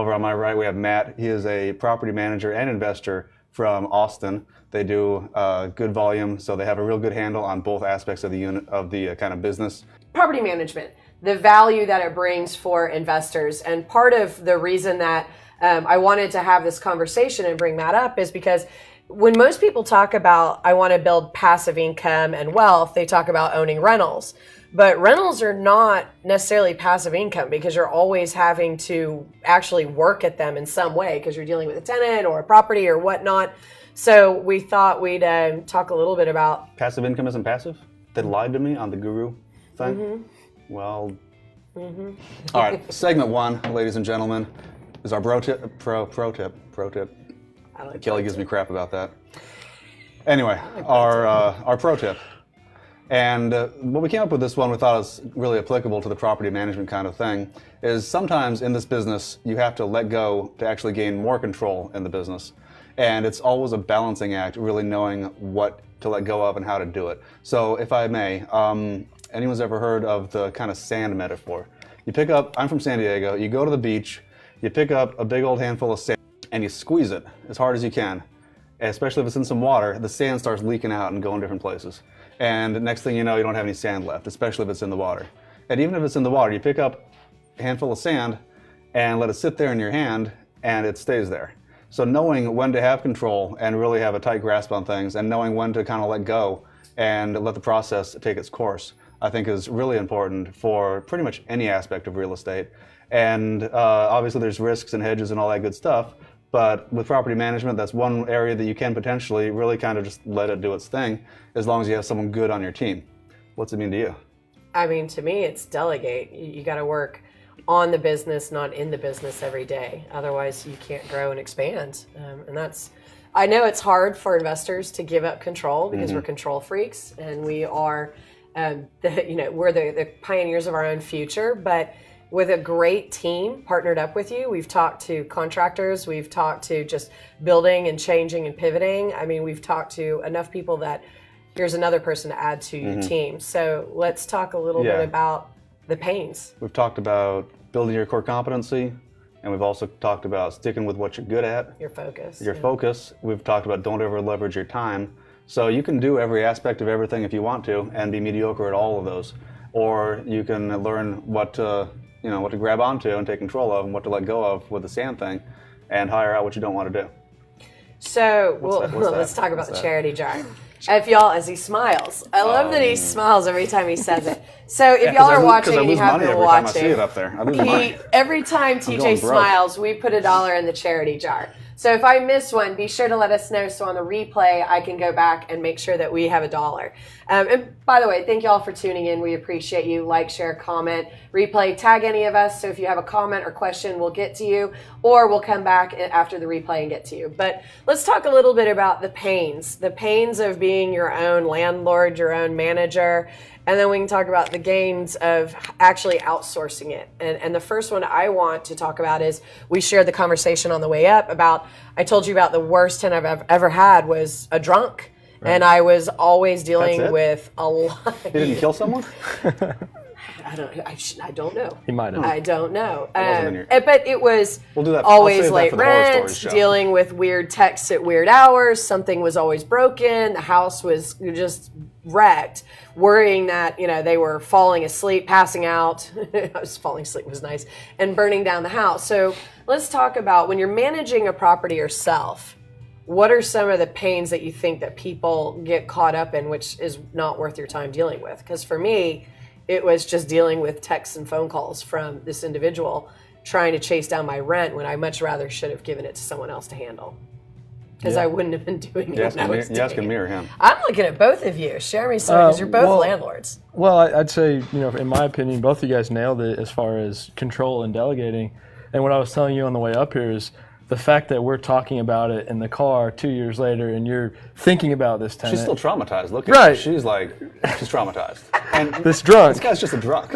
Over on my right, we have Matt. He is a property manager and investor from Austin. They do good volume, so they have a real good handle on both aspects of the unit of the kind of business. Property management, the value that it brings for investors. And part of the reason that I wanted to have this conversation and bring Matt up is because when most people talk about, I want to build passive income and wealth, they talk about owning rentals. But rentals are not necessarily passive income because you're always having to actually work at them in some way because you're dealing with a tenant or a property or whatnot. So we thought we'd talk a little bit about... Passive income isn't passive? They lied to me on the guru thing? Mm-hmm. Well... Mm-hmm. All right, segment 1, ladies and gentlemen, is our pro tip. I like Kelly gives me crap about that. Anyway, our pro tip. And when we came up with this one, we thought it was really applicable to the property management kind of thing, is sometimes in this business, you have to let go to actually gain more control in the business. And it's always a balancing act, really knowing what to let go of and how to do it. So if I may, anyone's ever heard of the kind of sand metaphor? You pick up, I'm from San Diego, you go to the beach, you pick up a big old handful of sand and you squeeze it as hard as you can. Especially if it's in some water, the sand starts leaking out and going different places. And next thing you know, you don't have any sand left, especially if it's in the water. And even if it's in the water, you pick up a handful of sand and let it sit there in your hand and it stays there. So knowing when to have control and really have a tight grasp on things and knowing when to kind of let go and let the process take its course, I think is really important for pretty much any aspect of real estate. And obviously there's risks and hedges and all that good stuff, but with property management, that's one area that you can potentially really kind of just let it do its thing as long as you have someone good on your team. What's it mean to you? I mean, to me, it's delegate. You got to work on the business, not in the business every day. Otherwise, you can't grow and expand. And that's, I know it's hard for investors to give up control because we're control freaks and we are, we're the pioneers of our own future. But with a great team partnered up with you, we've talked to contractors, we've talked to just building and changing and pivoting. I mean, we've talked to enough people that here's another person to add to your team. So let's talk a little bit about the pains. We've talked about building your core competency, and we've also talked about sticking with what you're good at. Your focus. Your focus. We've talked about don't ever leverage your time. So you can do every aspect of everything if you want to and be mediocre at all of those. Or you can learn what to grab onto and take control of and what to let go of with the sand thing and hire out what you don't want to do. So let's talk about the charity jar. If y'all, as he smiles, I love that he smiles every time he says it. So if y'all are watching and you haven't been watching, I see it up there. I lose money. Every time TJ smiles, we put $1 in the charity jar. So if I miss one, be sure to let us know so on the replay I can go back and make sure that we have $1. And by the way, thank y'all for tuning in. We appreciate you. Like, share, comment, replay, tag any of us. So if you have a comment or question, we'll get to you, or we'll come back after the replay and get to you. But let's talk a little bit about the pains of being your own landlord, your own manager. And then we can talk about the gains of actually outsourcing it. And the first one I want to talk about is we shared the conversation on the way up about, I told you about the worst tenant I've ever had was a drunk. Right. And I was always dealing with a lot. He didn't kill someone? I don't know. He might have. I don't know. But it was that. always late rent, dealing with weird texts at weird hours. Something was always broken. The house was just wrecked, worrying that, they were falling asleep, passing out. Falling asleep was nice. And burning down the house. So let's talk about when you're managing a property yourself, what are some of the pains that you think that people get caught up in, which is not worth your time dealing with? Because for me, it was just dealing with texts and phone calls from this individual trying to chase down my rent when I much rather should have given it to someone else to handle. Because I wouldn't have been doing it. You asking me or him? I'm looking at both of you. Share me some, because you're both landlords. Well, I'd say, in my opinion, both of you guys nailed it as far as control and delegating. And what I was telling you on the way up here is the fact that we're talking about it in the car 2 years later and you're thinking about this tenant. She's still traumatized. Look at her. She's traumatized. And this drunk. This guy's just a drunk.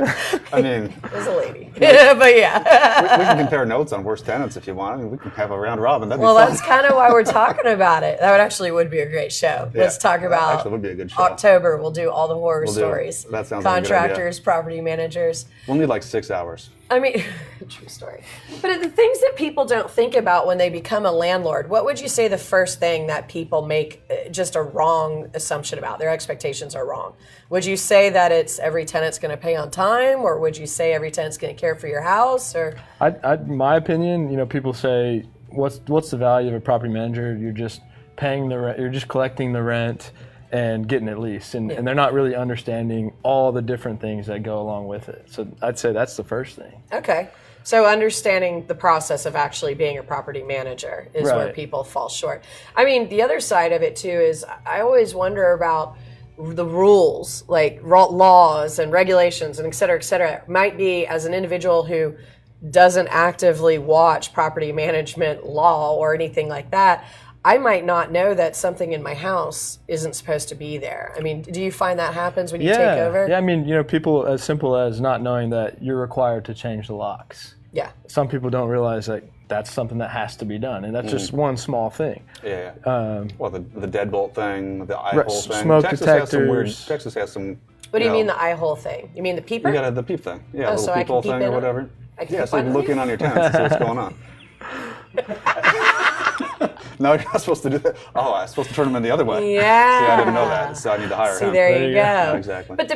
I mean. There's a lady. But yeah. We can compare notes on worst tenants if you want. I mean, we can have a round robin. That'd be fun. That's kind of why we're talking about it. That would be a great show. Yeah. Let's talk about would be a good show. October. We'll do all the horror stories. That sounds Contractors, like a good idea. Property managers. We'll need like 6 hours. I mean, true story. But the things that people don't think about when they become a landlord, what would you say the first thing that people make just a wrong assumption about? Their expectations are wrong. Would you say that it's every tenant's going to pay on time, or would you say every tenant's going to care for your house? Or My opinion, people say, what's the value of a property manager? You're just paying the rent. You're just collecting the rent and getting it leased, and they're not really understanding all the different things that go along with it. So I'd say that's the first thing. Okay. So understanding the process of actually being a property manager is where people fall short. I mean, the other side of it too is I always wonder about the rules, like laws and regulations and et cetera, et cetera. Might be as an individual who doesn't actively watch property management law or anything like that, I might not know that something in my house isn't supposed to be there. I mean, do you find that happens when you take over? Yeah, I mean, people as simple as not knowing that you're required to change the locks. Yeah. Some people don't realize that that's something that has to be done, and that's just one small thing. Yeah. Well, the deadbolt thing, the eye hole thing. Smoke Texas detectors. Texas has some. What do you mean the eye hole thing? You mean the peeper? You got the peep thing. Yeah, Oh, the so little I peephole can peep thing in or on- whatever. I can Yeah, so you can finally- look in on your tenants and see what's going on. No, you're not supposed to do that. Oh, I'm supposed to turn them in the other way. Yeah. See, I didn't know that, so I need to hire See, him. there you go. Yeah, exactly. But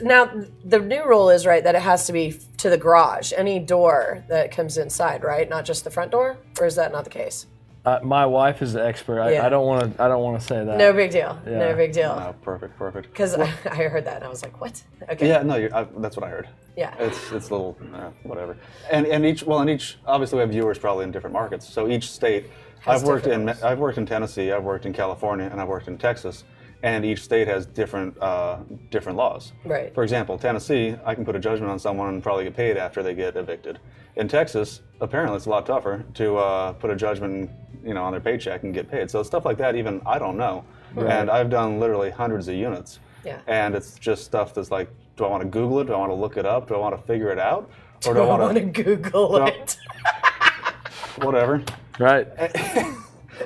now the new rule is that it has to be to the garage, any door that comes inside, right? Not just the front door, or is that not the case? My wife is the expert. I don't want to say that. No big deal. Yeah. No big deal. No, perfect. Because I heard that and I was like, what? Okay. Yeah, no, that's what I heard. Yeah. It's a little whatever. And each obviously we have viewers probably in different markets. So each state, I've worked in Tennessee, I've worked in California, and I've worked in Texas, and each state has different laws. Right. For example, Tennessee, I can put a judgment on someone and probably get paid after they get evicted. In Texas, apparently it's a lot tougher to put a judgment, on their paycheck and get paid. So stuff like that, even I don't know. Right. And I've done literally hundreds of units. Yeah. And it's just stuff that's like, do I want to Google it? Do I want to look it up? Do I want to figure it out? Or do I want to Google it? Whatever. Right.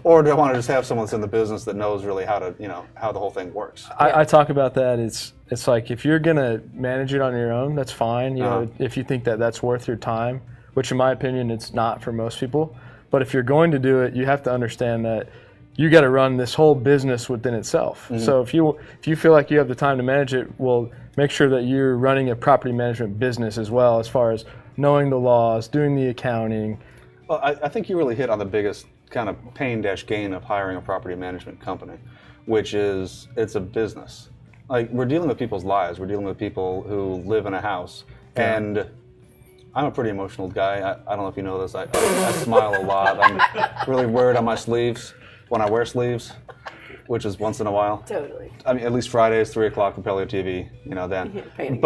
Or do I want to just have someone that's in the business that knows really how to, how the whole thing works? I talk about that. It's like if you're gonna manage it on your own, that's fine. If you think that that's worth your time, which in my opinion it's not for most people. But if you're going to do it, you have to understand that you got to run this whole business within itself. Mm-hmm. So if you feel like you have the time to manage it, well, make sure that you're running a property management business as well, as far as knowing the laws, doing the accounting. Well, I think you really hit on the biggest kind of pain-gain of hiring a property management company, which is it's a business. Like, we're dealing with people's lives. We're dealing with people who live in a house. Yeah. And I'm a pretty emotional guy. I don't know if you know this. I smile a lot. I'm really weird on my sleeves when I wear sleeves, which is once in a while. Totally. I mean, at least Fridays, 3 o'clock on Pelio TV, then.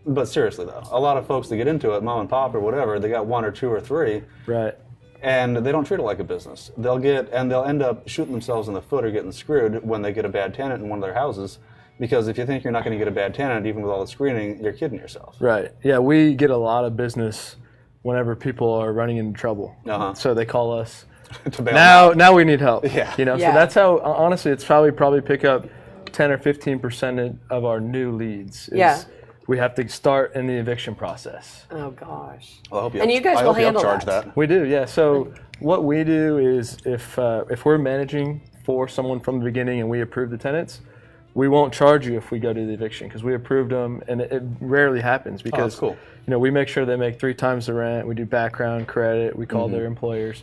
But seriously though, a lot of folks that get into it, mom and pop or whatever, they got 1 or 2 or 3. Right. And they don't treat it like a business. They'll end up shooting themselves in the foot or getting screwed when they get a bad tenant in one of their houses. Because if you think you're not going to get a bad tenant, even with all the screening, you're kidding yourself. Right. Yeah, we get a lot of business whenever people are running into trouble. Uh-huh. So they call us. To bail them out. Now we need help. Yeah. So that's how, honestly, it's probably pick up 10 or 15% of our new leads. We have to start in the eviction process. Oh gosh. Well, I hope you guys will handle that. We do, yeah. So what we do is if we're managing for someone from the beginning and we approve the tenants, we won't charge you if we go to the eviction because we approved them, and it rarely happens because that's cool. We make sure they make 3 times the rent. We do background credit. We call their employers.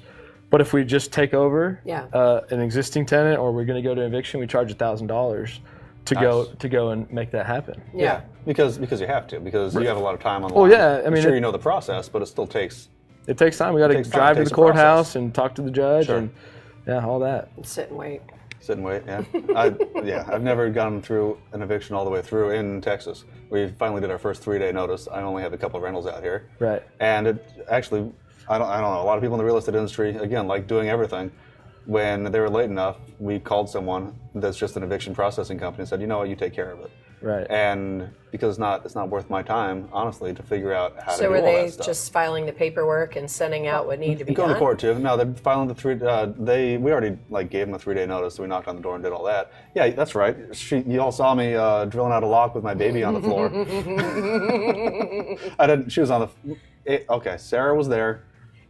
But if we just take over an existing tenant or we're going to go to eviction, we charge $1,000 to go and make that happen. Yeah. Because you have to, because you have a lot of time on the line. Yeah, I mean, sure you know the process, but it still takes. It takes time. We got to drive to the courthouse and talk to the judge and all that. Sit and wait. Sit and wait. Yeah. I've never gone through an eviction all the way through in Texas. We finally did our first 3-day notice. I only have a couple of rentals out here. Right. And it actually, I don't know. A lot of people in the real estate industry, again, like doing everything. When they were late enough, we called someone that's just an eviction processing company and said, you know what, you take care of it. Right. And because it's not worth my time, honestly, to figure out how to do So all were they that stuff. just filing the paperwork and sending out what needed to be Going done? to court too. No, they're filing the 3. We already gave them a 3-day notice, so we knocked on the door and did all that. Yeah, that's right. You all saw me drilling out a lock with my baby on the floor. I didn't. She was on the. Okay, Sarah was there.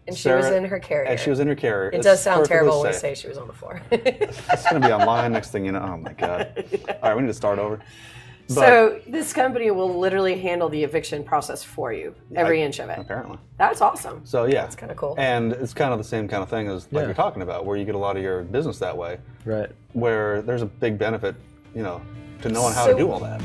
And she was in her carrier. And she was in her carrier. It does sound terrible when you say she was on the floor. It's going to be online next thing you know. Oh my God. All right, we need to start over. So this company will literally handle the eviction process for you, every inch of it. Apparently. That's awesome. So yeah, that's kind of cool. And it's kind of the same kind of thing as like you're talking about, where you get a lot of your business that way. Right. Where there's a big benefit, to knowing how to do all that.